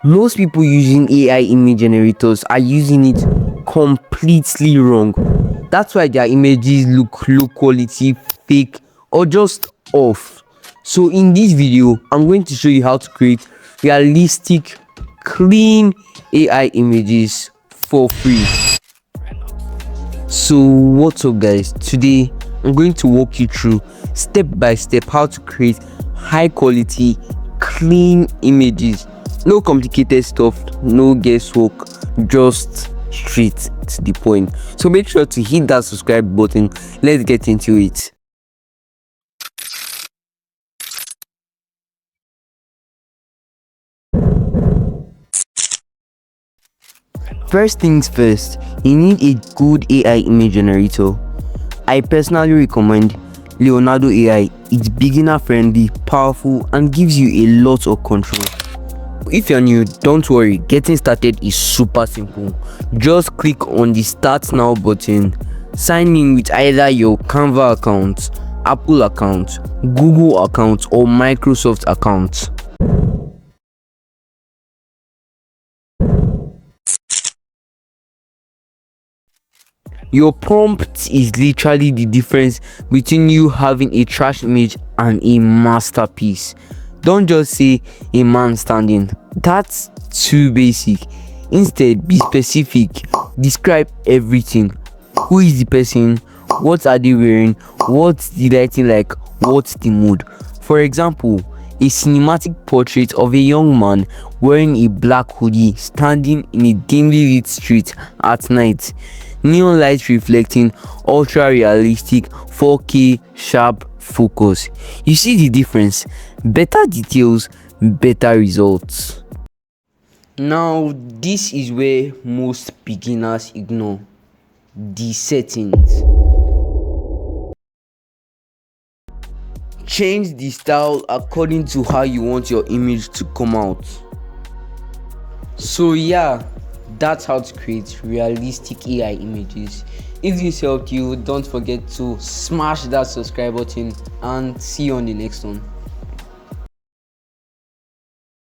Most people using AI image generators are using it completely wrong. That's why their images look low quality, fake, or just off. So in this video, I'm going to show you how to create realistic, clean AI images for free. So what's up guys, today I'm going to walk you through step by step how to create high quality, clean images. No complicated stuff, no guesswork, just straight to the point. So make sure to hit that subscribe button. Let's get into it. First things first, you need a good AI image generator. I personally recommend Leonardo AI. It's beginner friendly, powerful, and gives you a lot of control. If you're new, don't worry, getting started is super simple. Just click on the start now button, sign in with either your Canva account, Apple account, Google account, or Microsoft account. Your prompt is literally the difference between you having a trash image and a masterpiece. Don't just say a man standing, that's too basic. Instead, be specific. Describe everything. Who is the person? What are they wearing? What's the lighting like? What's the mood? For example, a cinematic portrait of a young man wearing a black hoodie standing in a dimly lit street at night. Neon lights reflecting, ultra realistic, 4K, sharp focus. You see the difference? Better details, better results. Now this is where most beginners ignore: the settings. Change the style according to how you want your image to come out. So yeah, that's how to create realistic AI images. If this helped you, don't forget to smash that subscribe button and see you on the next one.